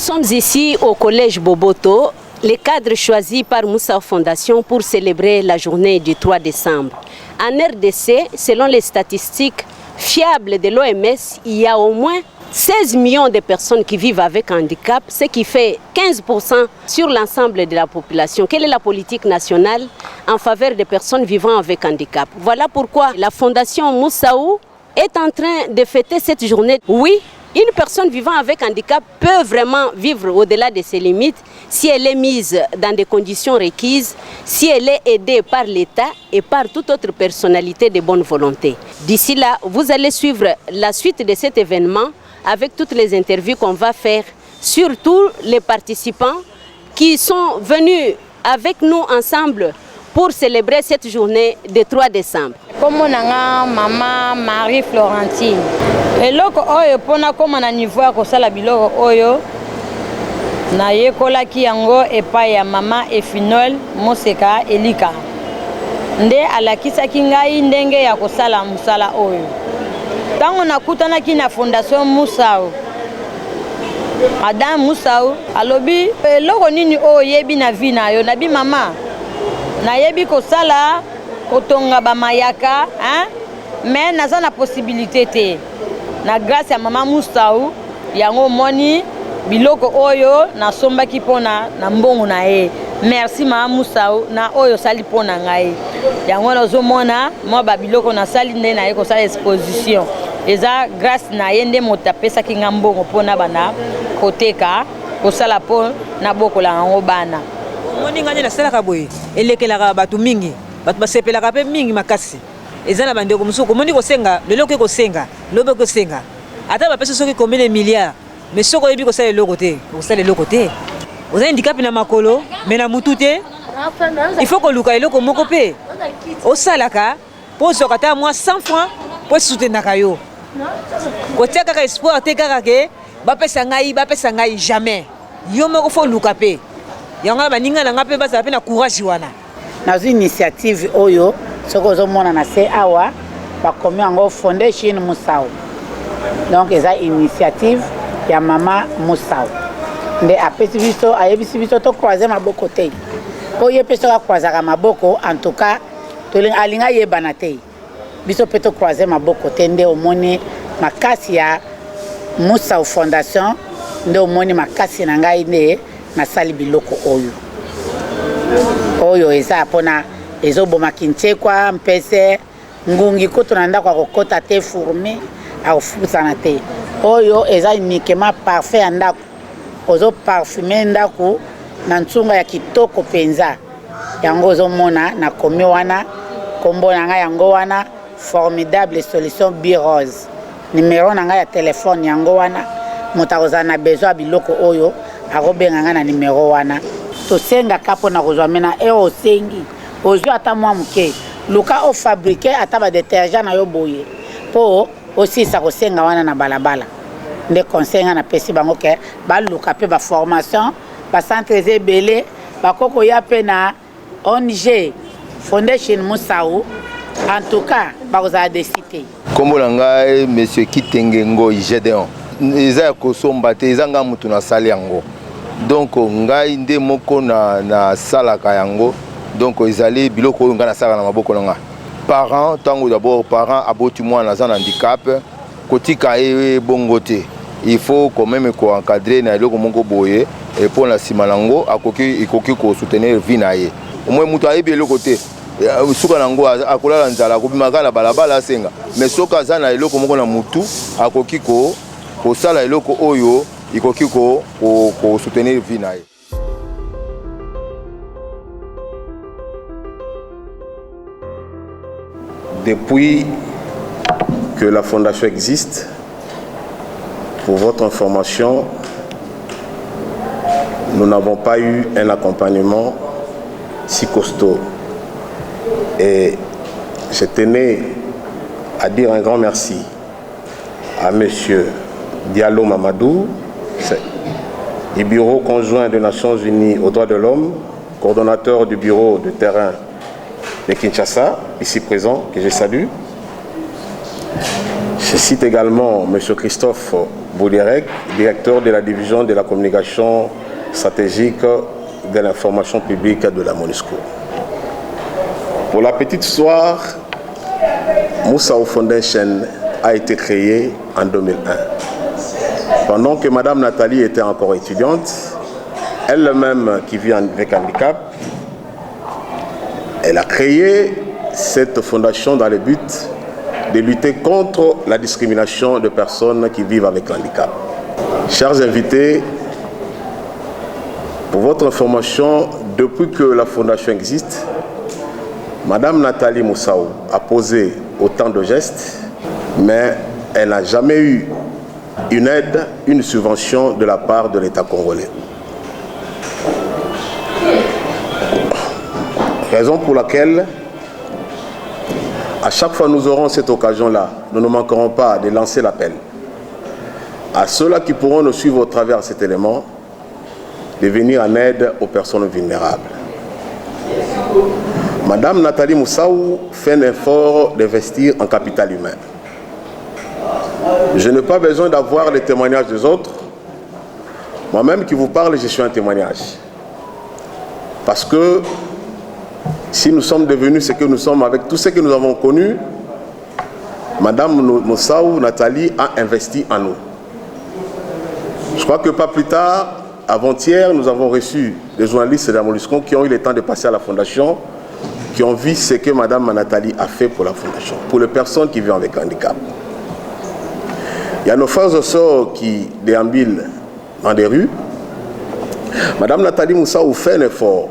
sommes ici au collège Boboto, les cadres choisis par Moussa Fondation pour célébrer la journée du 3 décembre. En RDC, selon les statistiques fiables de l'OMS, il y a au moins 16 millions de personnes qui vivent avec handicap, ce qui fait 15% sur l'ensemble de la population. Quelle est la politique nationale en faveur des personnes vivant avec handicap? Voilà pourquoi la Fondation Moussaou est en train de fêter cette journée. Oui, une personne vivant avec handicap peut vraiment vivre au-delà de ses limites si elle est mise dans des conditions requises, si elle est aidée par l'État et par toute autre personnalité de bonne volonté. D'ici là, vous allez suivre la suite de cet événement avec toutes les interviews qu'on va faire, surtout les participants qui sont venus avec nous ensemble pour célébrer cette journée du 3 décembre. Comme on a maman Marie-Florentine. Et loko oyo pona comme na niveau ko sala biloko oyo na yekola ki yango epa ya mama Efinol Moseka Elika. Nde alakisa kingai ndenge ya kosala musala oyo. Tango nakutana ki na Fondation Moussaou. Madame Moussaou alobi eloko nini oyo yebi na vie na yo nabi mama. Na yebi kosala kotonga ba mayaka, hein? Mais naza na possibilité te. Na grâce à maman Moussaou, yango moni biloko oyo na somba ki pona na mbongo na ye. Merci maman Moussaou na oyo sali pona ngai. Yango nazo mona mo ba biloko na sali nde na ye ko sala exposition. Eza grâce na ye nde motapesa ki ngambongo pona bana koteka ko sala po na bokola yango bana. Moni ngani na sala ka boye elekelaka batu mingi batu basepelaka pe mingi makasi ezana bandeko musuko moni ko senga lelo ke ko senga lobe ko senga ata ba pesa soki combien de milliards mais soko yebi ko sala lelo côté ko sala lelo côté oza handicap na makolo mais na mutute il faut ko luka eloko moko pe o salaka po soka ta moi 100 francs po soutenir kayo ko tia kaka espoir te kaka ke ba pesa ngai jamais yo moko fo luka pe yanga baninga na ngape basa pe na courage wana na initiative oyo soko zo mona na se awa ba komi yango Fondation Moussaou donc eza initiative ya mama Moussaou nde apesi biso ayebisi biso to croiser maboko te po ye peso ka croiser maboko en tout cas to alinga yebana te biso pe to croiser maboko te nde omoni makasi ya Moussaou Fondation nde omoni makasi na ngai nde na sali biloko oyo eza pona ezoboma kinchekwa mpese ngungi kutu na ndako akokota te fourmi akofusana te oyo eza uniquement parfait ya ndako ozo parfume ndako na ntunga ya kitoko penza yango ozomona na komi wana kombo na ngai yango wana Formidable Solution Birose numero na ngai ya telefone yango wana moto akozala na besoin biloko oyo akobenga ngai na numero wana tosenga kapo na kozwa mena osengi ozwi ata mwa muke luka o fabriquer ata ba détergent na yo boye po osisa kosenga wana na balabala nde conseil na pesi bango ke ba luka pe ba formation ba centre ebele ba koko ya pe na ONG Fondation Moussaou en tout cas ba kozala de cité kombo na ngai monsieur Kitenge Ngoi Gédéon eza kosomba te eza nga mutu na sali yango donc ngai nde moko na salaka yango donc ezali biloko oyo nga na sala na maboko na nga parents tango d'abord parents aboti mwana za na handicap kotika ye bongo te il faut quand même ko encadrer na eloko moko boye et pour la sima nango ikoki ko soutenir vie na ye au moins mutu ayebi eloko te suka nango akolala nzala akobimaka na balabala asenga mais soka aza na eloko moko na mutu akoki ko sala eloko oyo ikoki ko soutenir vie na ye. Depuis que la fondation existe, pour votre information, nous n'avons pas eu un accompagnement si costaud. Et je tenais à dire un grand merci à monsieur Diallo Mamadou, du Bureau conjoint des Nations Unies aux droits de l'homme, coordonnateur du bureau de terrain de Kinshasa, ici présent, que je salue. Je cite également M. Christophe Boudirek, directeur de la division de la communication stratégique de l'information publique de la MONUSCO. Pour la petite histoire, Moussao Foundation a été créée en 2001. Pendant que Madame Nathalie était encore étudiante, elle-même qui vit avec handicap, elle a créé cette fondation dans le but de lutter contre la discrimination de personnes qui vivent avec handicap. Chers invités, pour votre information, depuis que la fondation existe, Madame Nathalie Moussao a posé autant de gestes, mais elle n'a jamais eu une aide, une subvention de la part de l'État congolais. Raison pour laquelle, à chaque fois que nous aurons cette occasion-là, nous ne manquerons pas de lancer l'appel à ceux-là qui pourront nous suivre au travers de cet élément, de venir en aide aux personnes vulnérables. Madame Nathalie Moussao fait un effort d'investir en capital humain. Je n'ai pas besoin d'avoir les témoignages des autres. Moi-même qui vous parle, je suis un témoignage. Parce que si nous sommes devenus ce que nous sommes avec tout ce que nous avons connu, Madame Moussao, Nathalie, a investi en nous. Je crois que pas plus tard, avant-hier, nous avons reçu des journalistes de la MONUSCO qui ont eu le temps de passer à la fondation, qui ont vu ce que Madame Nathalie a fait pour la fondation, pour les personnes qui vivent avec handicap. Il y a nos frères et sœurs qui déambulent dans des rues. Madame Nathalie Moussao fait un effort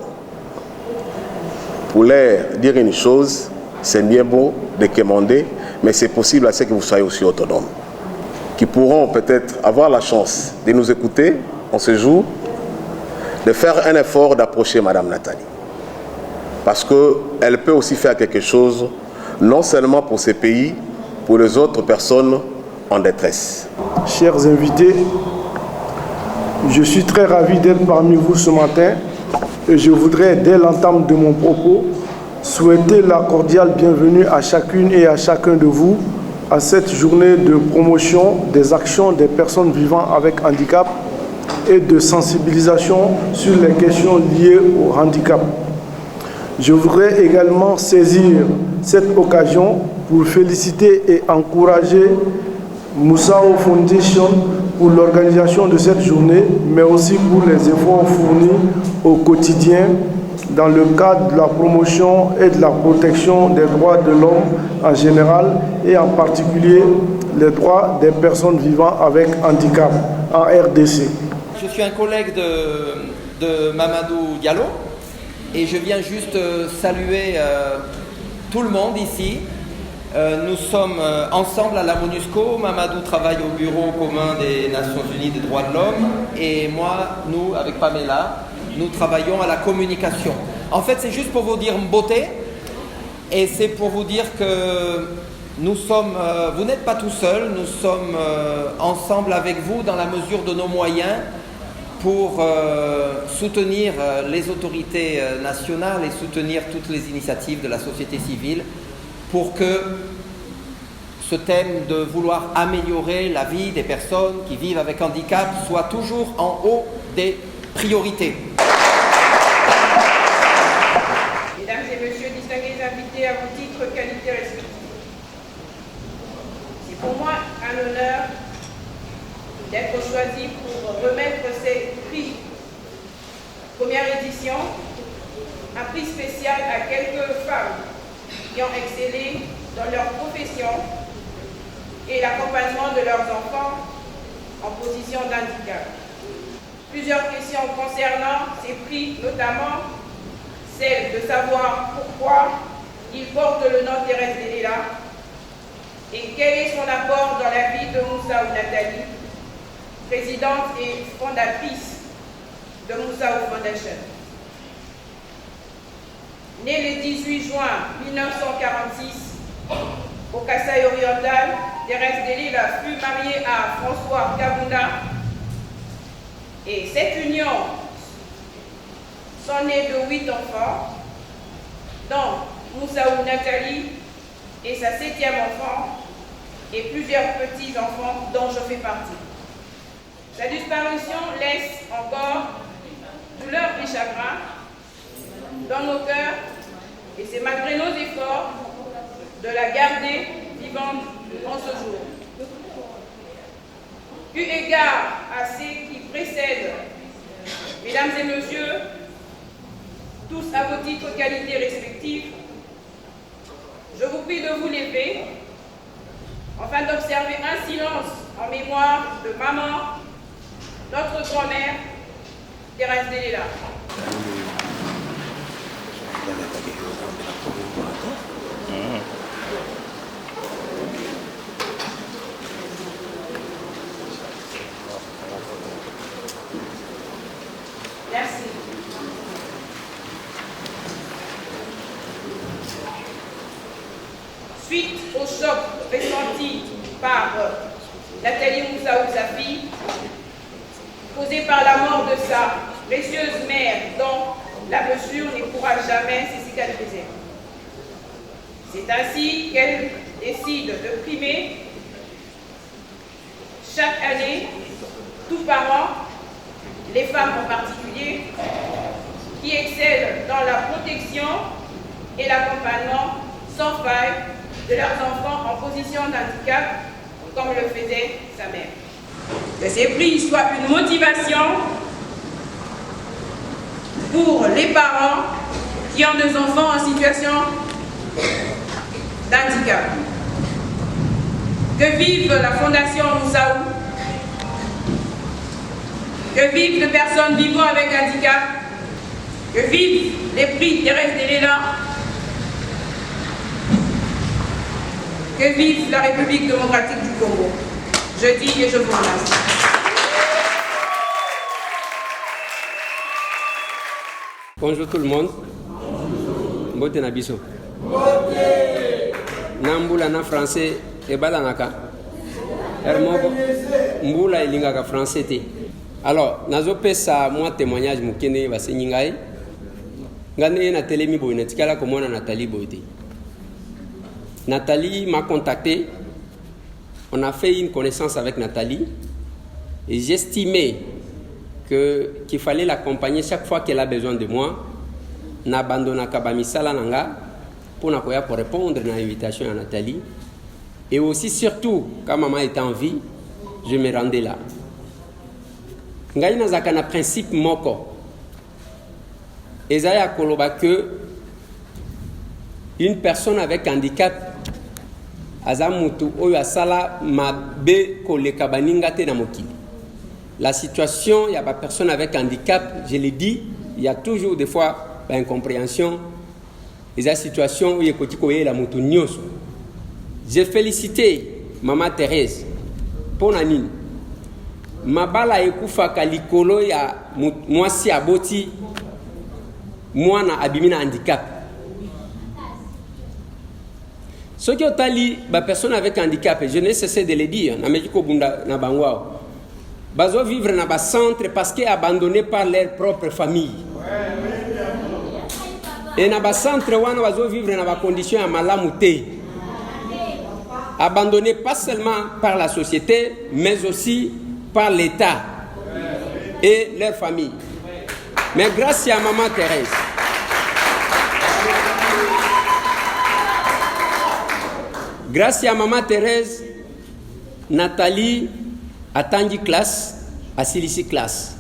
pour leur dire une chose, c'est bien beau de commander, mais c'est possible à ce que vous soyez aussi autonomes, qui pourront peut-être avoir la chance de nous écouter en ce jour, de faire un effort d'approcher Madame Nathalie. Parce qu'elle peut aussi faire quelque chose, non seulement pour ces pays, pour les autres personnes en détresse. Chers invités, je suis très ravi d'être parmi vous ce matin et je voudrais, dès l'entame de mon propos, souhaiter la cordiale bienvenue à chacune et à chacun de vous à cette journée de promotion des actions des personnes vivant avec handicap et de sensibilisation sur les questions liées au handicap. Je voudrais également saisir cette occasion pour féliciter et encourager Moussao Foundation pour l'organisation de cette journée, mais aussi pour les efforts fournis au quotidien dans le cadre de la promotion et de la protection des droits de l'homme en général et en particulier les droits des personnes vivant avec handicap en RDC. Je suis un collègue de Mamadou Diallo et je viens juste saluer tout le monde ici. Nous sommes ensemble à la MONUSCO. Mamadou travaille au Bureau commun des Nations Unies des droits de l'homme et moi, nous, avec Pamela, nous travaillons à la communication. En fait, c'est juste pour vous dire beauté et c'est pour vous dire que nous sommes, vous n'êtes pas tout seul, nous sommes ensemble avec vous dans la mesure de nos moyens pour soutenir les autorités nationales et soutenir toutes les initiatives de la société civile pour que ce thème de vouloir améliorer la vie des personnes qui vivent avec handicap soit toujours en haut des priorités. Mesdames et messieurs, distingués invités à vos titres, qualités respectifs. C'est pour moi un honneur d'être choisi pour remettre ces prix. Première édition, un prix spécial à quelques femmes qui ont excellé dans leur profession et l'accompagnement de leurs enfants en position d'handicap. Plusieurs questions concernant ces prix, notamment celle de savoir pourquoi il porte le nom Thérèse Delela et quel est son apport dans la vie de Moussao Nathalie, présidente et fondatrice de Moussao Foundation. Née le 18 juin 1946 au Kasaï oriental, Thérèse Delela fut mariée à François Kabunda et cette union sont nés de 8 enfants, dont Moussao Nathalie et sa 7e enfant et plusieurs petits-enfants dont je fais partie. Sa disparition laisse encore douleur et chagrin dans nos cœurs et c'est malgré nos efforts de la garder vivante en ce jour. Eu égard à ce qui précède, mesdames et messieurs, tous à vos titres qualités respectives, je vous prie de vous lever afin d'observer un silence en mémoire de maman, notre grand-mère, Thérèse Delela. Merci. Suite au choc ressenti par Nathalie Moussaoui, sa fille, causé par la mort de sa précieuse mère dont la blessure ne pourra jamais se cicatriser. C'est ainsi qu'elle décide de primer chaque année tous parents, les femmes en particulier, qui excellent dans la protection et l'accompagnement sans faille de leurs enfants en position d'handicap, comme le faisait sa mère. Que ces prix soient une motivation pour les parents qui ont des enfants en situation d'handicap. Que vive la Fondation Moussaoui, que vivent les personnes vivant avec handicap, que vivent les prix Thérèse Delela, que vive la République démocratique du Congo. Je dis et je vous remercie. Bonjour tout le monde. Mbote na biso. Nambula na français e balanaka. Hermoko mbula elingaka français te. Alors, nazo pesa moi témoignage mukene basenyi ngai. Ngane na telemi boy na tikala ko mona Nathalie Boyte. Nathalie m'a contacté. On a fait une connaissance avec Nathalie et j'estimais qu'il fallait l'accompagner chaque fois qu'elle a besoin de moi. N'abandonna kabamisala nanga pour répondre à l'invitation à Nathalie. Et aussi, surtout, quand maman était en vie, je me rendais là. Ngai nazaka na principe moko. Ezaya koloba que une personne avec handicap azamutu oyo asala mabe koleka baninga te na mokili. La situation, il y a pas personne avec handicap, je l'ai dit, il y a toujours des fois incompréhension. Et la situation où il y a la mutu nyos. J'ai félicité maman Thérèse pour Nanine. Mabala ekufa kalikolo ya mwasi aboti mwana abimina handicap. Ceux qui ont tali ba personne avec handicap, je n'ai cessé de le dire, na mejiko bunda na bangwao. Bazo vivre na ba centre parce que abandonnés par leur propre famille. Et na ba centre wana bazo vivre na ba condition ya malamu te. Abandonnés pas seulement par la société, mais aussi par l'État et leur famille. Mais grâce à maman Thérèse, grâce à maman Thérèse, Nathalie a tangi classe, a silisi classe.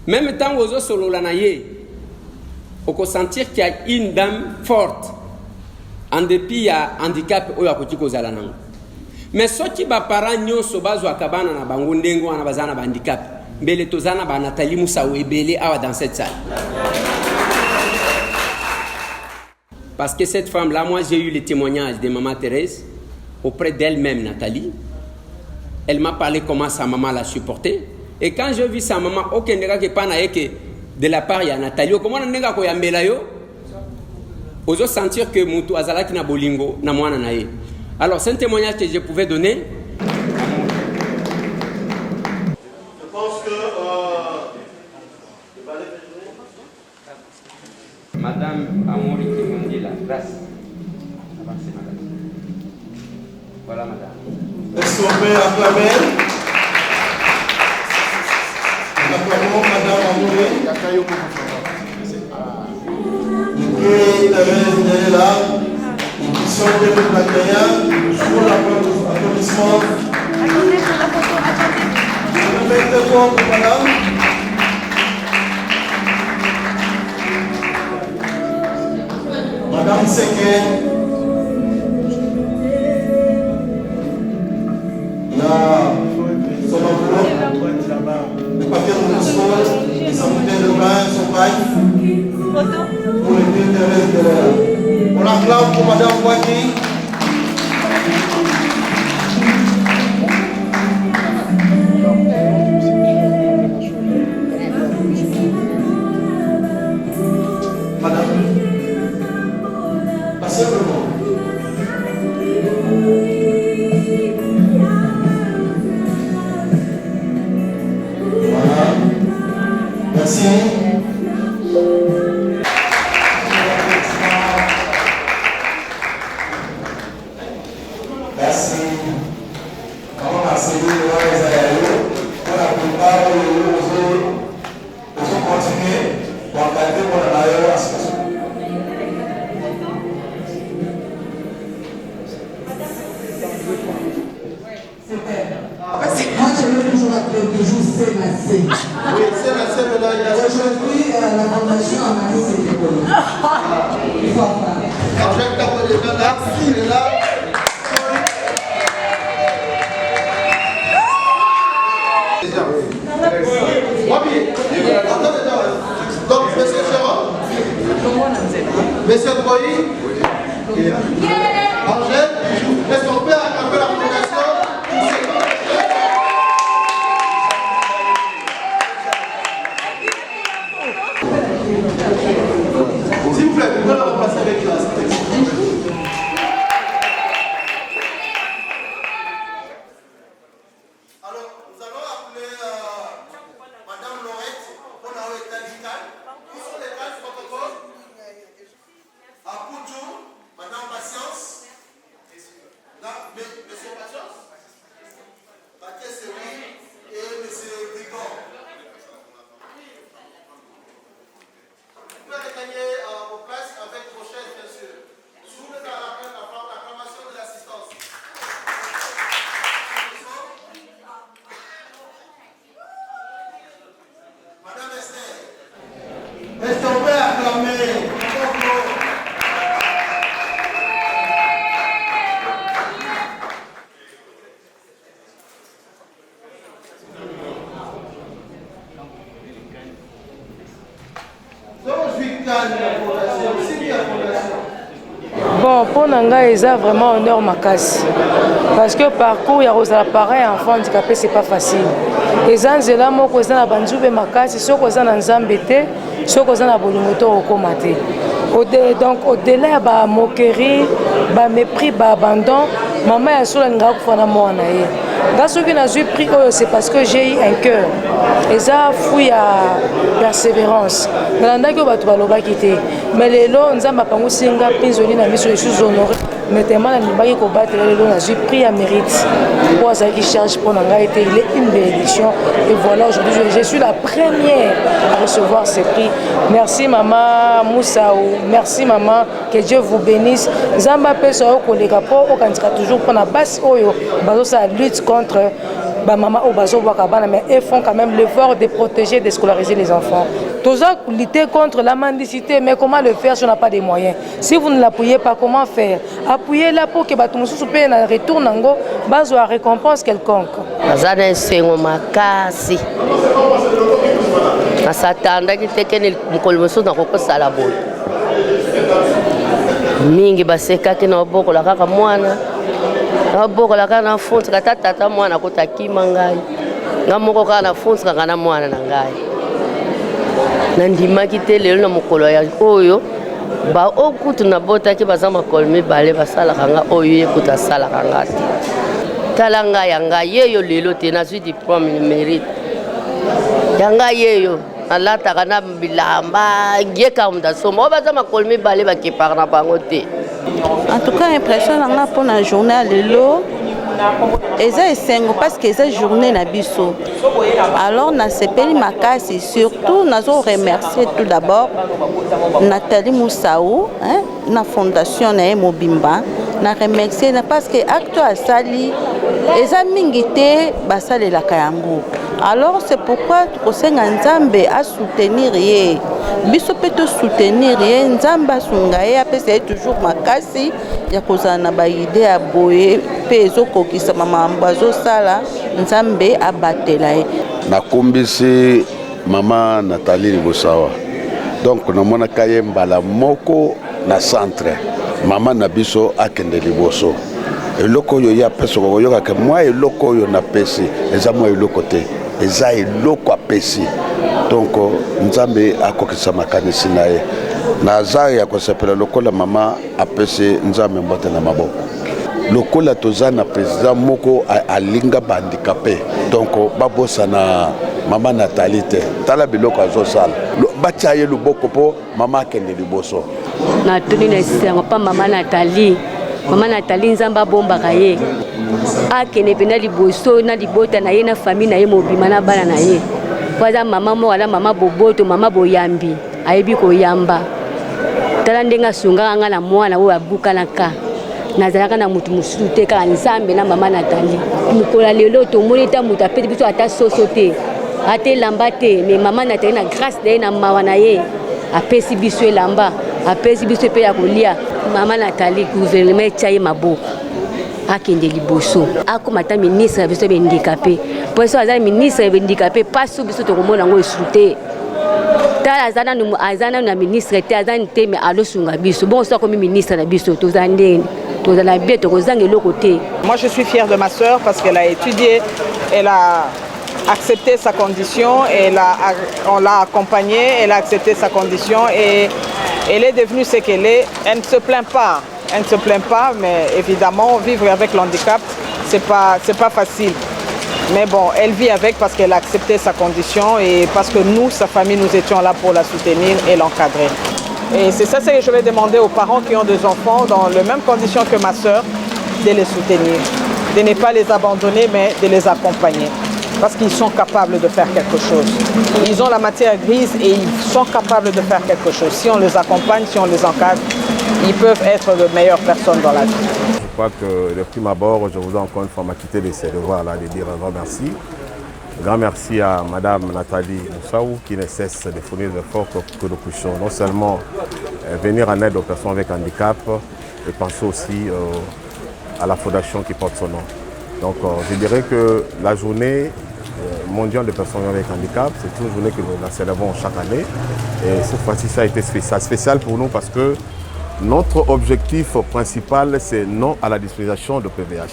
Même temps aux autres solo lanaye, on peut sentir qu'il y a une dame forte, en dépit à handicap ou à côté kozalana. Mais ceux qui ba parents nyonso bazwa kabana na bango ndengo na bazana ba handicap, mbele tozana ba Nathalie Moussaoui ebele awa dans cette salle. Parce que cette femme-là, moi j'ai eu le témoignage de maman Thérèse auprès d'elle-même, Nathalie. Elle m'a parlé comment sa maman l'a supporté. Et quand j'ai vu sa maman, aucun nègre qui pas de la part de Nathalie, comment on nègre ko yambela yo? Ozo sentir que mutu azalaki na bolingo na mwana na ye. Alors c'est un témoignage que je pouvais donner. Je pense que Madame Amori Kimondi, la grâce. Avancez, madame. Voilà, madame. est-ce qu'on peut acclamer? Madame Seke, son enveloppe, le papier de Moussol, sa bouteille de vin, son bail, pour les deux Thérèse de l'air. On acclame pour Madame Waki. Madame, passez le mot. Voilà. Merci. Merci. Comment merci les pour la plupart ils ont continué pour encadrer pour la meilleure association. Moi, je veux toujours appeler toujours CMAC. Oui, CMAC, là, aujourd'hui, la fondation a marqué ses épaules. Il faut en parler. Merci, il est là. Donc, monsieur Chéron, monsieur Boyi, Angèle, est-ce qu'on peut acclamer la fondation? S'il vous plaît, vous pouvez la remplacer avec la texte. Alors, nous allons appeler Madame Laurette pour la état vital. Où sont les cas du protocole? À Poutou, Madame Patience. Là, Monsieur Patience. Paquet Séry et Monsieur Vigor. Vous pouvez regagner vos places avec vos chaises, bien sûr. Sous l'acclamation de l'assistance. Madame Esther, est-ce qu'on peut acclamer? Bon, pour Nanga, ils ont vraiment honneur makasi. Parce que parcours, il y a aux appareils enfants handicapés, c'est pas facile. Les Anzela, moi, ils ont la banjoube makasi, ceux qui ont en Zambété, ceux qui ont la bolimoto au comité. Donc, au-delà de la moquerie, de mépris, de abandon, maman a sur la nga kufana mwana ye. Gaso qui n'a eu pris, c'est parce que j'ai eu un cœur. Et ça, fouille à persévérance. Mais là, mais les lots, nous avons pas singa pinzoli na miso sous honoré. Mais tellement la libaki ko battre les lots, j'ai pris à mérite. Pour ça qui charge pour Nanga été il est une bénédiction. Et voilà, aujourd'hui, je suis la première à recevoir ces prix. Merci maman Moussaou, merci maman, que Dieu vous bénisse. Zamba peso ko le capo au candidat toujours pour la base oyo, bazo sa lutte contre maman au bazo wakabana, mais ils font quand même l'effort de protéger, de scolariser les enfants. Tous lutter contre la mendicité, mais comment le faire si on n'a pas de moyens? Si vous ne l'appuyez pas, comment faire? Appuyez-la pour que Batumoussou paye un retour nango, bazo à récompense quelconque. Azana sengo makasi. Asatanda kitekeni mukolomoso na kokosala boy. Mingi baseka kina oboko la kaka mwana. Oboko la kana funza katata mwana kotakima ngai. Ngamoko kana funza kana mwana na ngai. Nandimaki te lelo na mokolo ya oyo ba okutu na botaki baza makolo mibale basalaka nga oyo ekuta asalaka nga te. Tala nga ya nga yeyo lelo te nazwi diplôme mérite. Yanga yeyo alataka na bilamba ngeka mudasoma oyo baza makolo mibale bakepaka na bango te. En tout cas, impression nanga pour la journée lelo eza esengo parce que eza journée na biso. Alors na sepeli makasi, surtout nazo remercier tout d'abord Nathalie Moussaou, hein, na fondation na Mobimba, na remercier parce que acte asali eza mingi te basalela kayango. Alors c'est pourquoi tokosenga Nzambe a soutenir ye. Biso pe to soutenir ye Nzambe asunga ye apesa toujours makasi ya kozala na ba idée ya boye pe ezokokisa mambo azosala Nzambe abatela ye. Nakombisi mama Nathalie Libosawa. Donc namonaka ye mbala moko na centre. Mama na biso akende liboso. Eloko yo ya peso ko yoka ke moi eloko yo na pesi eza moi eloko te. Eza eloko apesi. Donc Nzambe akokisa makanisi na ye. Na za ya kosepela lokola mama apesi Nzambe mbote na maboko. Lokola toza na président moko alinga bandicapé. Donc babosa na mama Nathalie te. Tala biloko azosala. Batia ye luboko po mama kende liboso. Na tuni na sengo pa mama Nathalie. Mama Nathalie Nzamba bombaka ye. Akene pena liboso na libota na ye na famille na ye mobima na bana na ye. Kwaza mama mo wala mama boboto mama boyambi. Ayebi ko yamba. Tala ndenga sunga nga na mwana wo abuka na ka. Nazalaka na mutu mususu te ka Nzambe na mama Nathalie. Mukola lelo to monita mutu apeti biso ata soso te. Ate lamba te mais mama Nathalie na grâce na ye na mawa na ye. Apesi biso elamba, apesi biso pe ya kolia. Mama Nathalie gouvernement tchaye maboko. Akende liboso. Akomata ministre biso be handicapé. Pour ça azali ministre be handicapé pas sou biso to komona ngo esute. Tala azana na ministre te azana te mais alo sunga biso. Bon ça comme ministre na biso to zandeni. To zala bieto ko zange lokote. Moi je suis fière de ma sœur parce qu'elle a étudié, elle a accepté sa condition et on l'a accompagnée, elle a accepté sa condition et elle est devenue ce qu'elle est. Elle ne se plaint pas. Elle ne se plaint pas, mais évidemment, vivre avec l'handicap, c'est pas facile. Mais bon, elle vit avec parce qu'elle a accepté sa condition et parce que nous, sa famille, nous étions là pour la soutenir et l'encadrer. Et c'est ça que je vais demander aux parents qui ont des enfants dans les mêmes conditions que ma sœur, de les soutenir, de ne pas les abandonner, mais de les accompagner. Parce qu'ils sont capables de faire quelque chose. Ils ont la matière grise et ils sont capables de faire quelque chose. Si on les accompagne, si on les encadre, ils peuvent être de meilleures personnes dans la vie. Je crois que de prime abord, je voudrais encore une fois m'acquitter de ces devoirs-là, de dire un grand merci. Un grand merci à Madame Nathalie Moussaou qui ne cesse de fournir des efforts pour que nous puissions non seulement venir en aide aux personnes avec handicap, et penser aussi à la fondation qui porte son nom. Donc je dirais que la journée mondiale des personnes avec handicap, c'est une journée que nous la célébrons chaque année. Et cette fois-ci, ça a été spécial. Spécial pour nous parce que notre objectif principal, c'est non à la discrimination de PVH.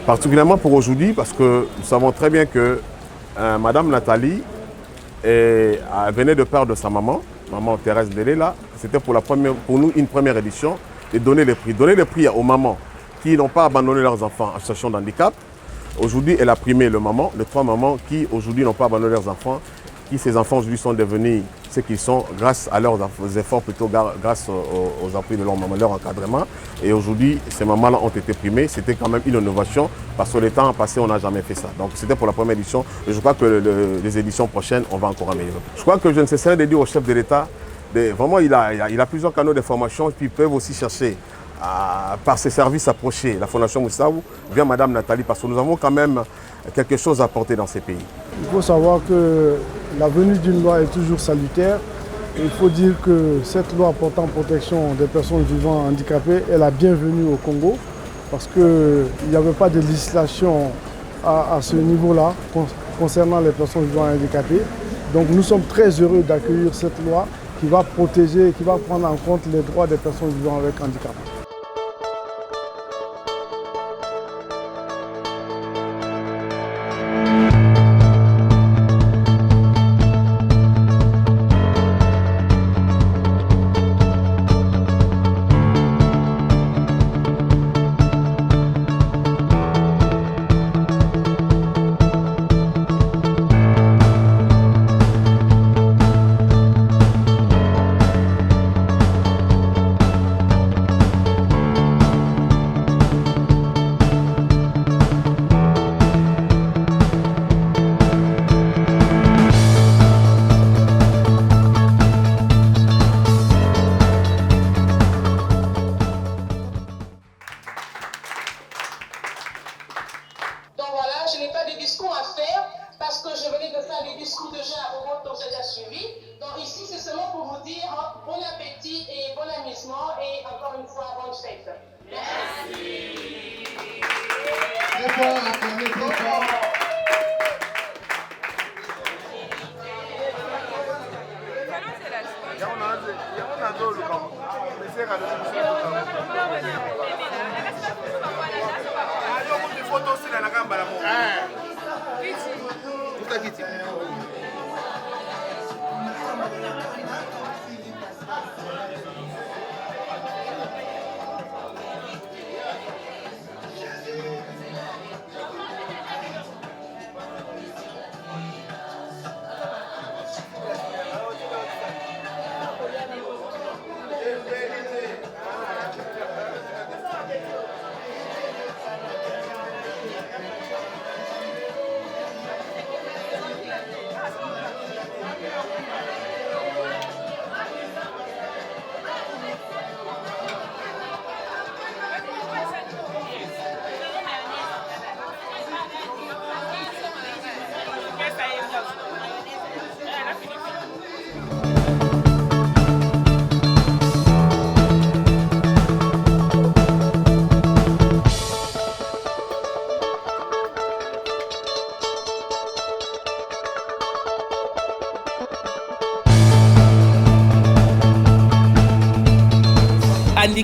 Particulièrement pour aujourd'hui, parce que nous savons très bien que Madame Nathalie venait de perdre sa maman Thérèse Delela. C'était pour nous une première édition de donner les prix. Donner les prix aux mamans qui n'ont pas abandonné leurs enfants en situation de handicap. Aujourd'hui, elle a primé les trois mamans qui aujourd'hui n'ont pas abandonné leurs enfants, qui ces enfants aujourd'hui sont devenus ce qu'ils sont grâce à leurs efforts, plutôt grâce aux appuis de leur maman, leur encadrement. Et aujourd'hui, ces mamans-là ont été primées. C'était quand même une innovation parce que les temps passés, on n'a jamais fait ça. Donc c'était pour la première édition. Et je crois que les éditions prochaines, on va encore améliorer. Je crois que je ne cesserai de dire au chef de l'État, vraiment, il a plusieurs canaux d'information, puis ils peuvent aussi chercher par ses services approchés, la Fondation Moussaou, via Madame Nathalie, parce que nous avons quand même quelque chose à apporter dans ces pays. Il faut savoir que la venue d'une loi est toujours salutaire. Il faut dire que cette loi portant protection des personnes vivant handicapées est la bienvenue au Congo, parce qu'il n'y avait pas de législation à ce niveau-là concernant les personnes vivant handicapées. Donc nous sommes très heureux d'accueillir cette loi qui va protéger, qui va prendre en compte les droits des personnes vivant avec handicap. encore une fois, bonne fête. Merci.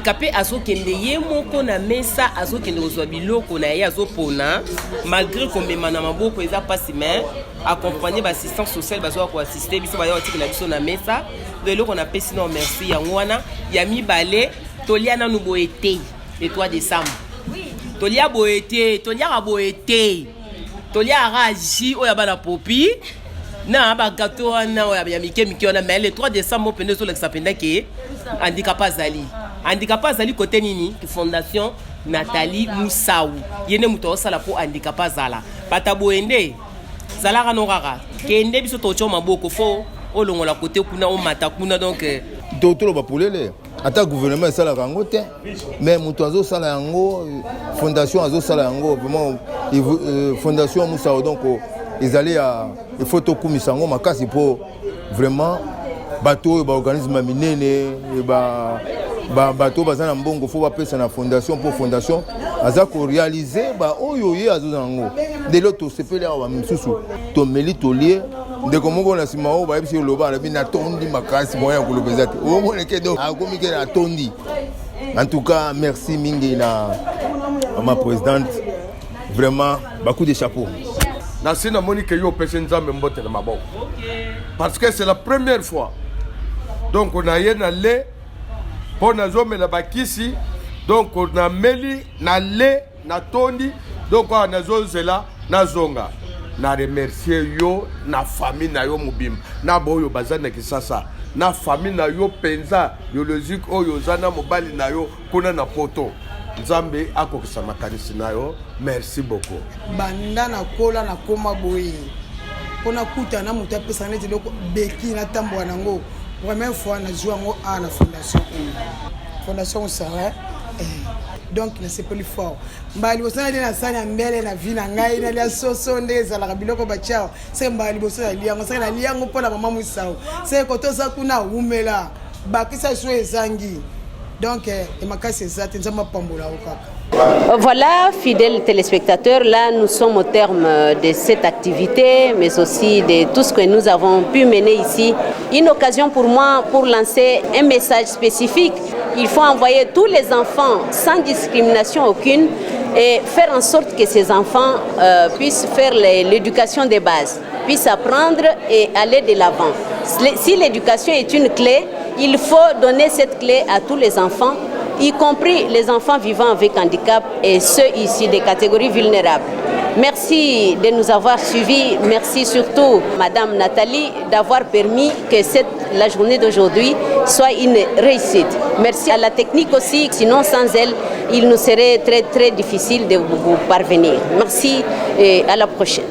handicapé azokende ye moko na mesa azokende kozwa biloko na ye azopona malgré komema na maboko eza pasi mais accompagné bassistance sociale bazwa koassiste biso bayo batikela biso na mesa eloko napesi no merci yango wana ya mibale tolia nanu boye te le 3 décembre tolia boye te toliaka boye te toliaka ji oyo ya bana popi na bagato wana oyo ya mike wana mais le 3 décembre opende ezolakisa mpenza ke handicapé azali côté nini fondation Nathalie Moussaou yene muto osala po handicapé azala bata boende zalaka no kaka kende biso tocho maboko fo olongola côté kuna o mata kuna donc totolo bapolele ata gouvernement esalaka yango te mais muto azosala yango fondation azosala yango vraiment fondation Moussaou donc ezali ya faut tokumisa yango makasi po vraiment bato ba organisme minene bato baza na mbongo fo bapesa na fondation pour fondation aza ko réaliser ba oyo ye azo nango ndelo to sepele awa misusu to meli to lie ndeko moko na sima o ba yebisi loba na bina tondi makasi moya ko lobeza te o mone ke donc akomi ke na tondi. En tout cas merci mingi na ma présidente vraiment beaucoup de chapeau na sina moni ke yo pese nzambe mbote na maboko parce que c'est la première fois donc on a yé na le pour na zomela bakisi donc on a meli na le na tondi donc on a zozela na zonga na remercier yo na famille na yo mobimba na boyo bazana kisasa na famille na yo penza biologique oyo zana mobali na yo kuna na poto nzambe akokisa makanisi na yo merci beaucoup banda na kola na koma boye pona kuta na muta pesa neti loko beki na tambo nango première fois na jouer ngo à la fondation Sarah donc na c'est plus fort mbali bosana na sanya mbele na vie na ngai na lia soso ndeza la biloko bachao c'est mbali bosana liango c'est na liango pona mama Moussaou c'est koto za kuna umela bakisa so ezangi donc emakasi ezati nzamba pambola okaka. Voilà, fidèles téléspectateurs, là nous sommes au terme de cette activité, mais aussi de tout ce que nous avons pu mener ici. Une occasion pour moi pour lancer un message spécifique. Il faut envoyer tous les enfants sans discrimination aucune et faire en sorte que ces enfants puissent faire l'éducation des bases, puissent apprendre et aller de l'avant. Si l'éducation est une clé, il faut donner cette clé à tous les enfants, y compris les enfants vivant avec handicap et ceux ici des catégories vulnérables. Merci de nous avoir suivis. Merci surtout Madame Nathalie d'avoir permis que la journée d'aujourd'hui soit une réussite. Merci à la technique aussi, sinon sans elle, il nous serait très très difficile de vous parvenir. Merci et à la prochaine.